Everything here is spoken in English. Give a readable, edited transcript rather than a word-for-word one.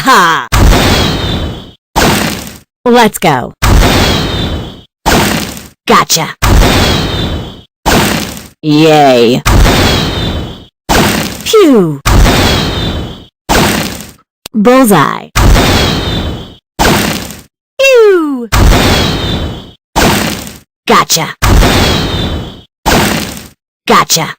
ha! Let's go. Gotcha. Yay. Phew. Bullseye. Ew. Gotcha. Gotcha.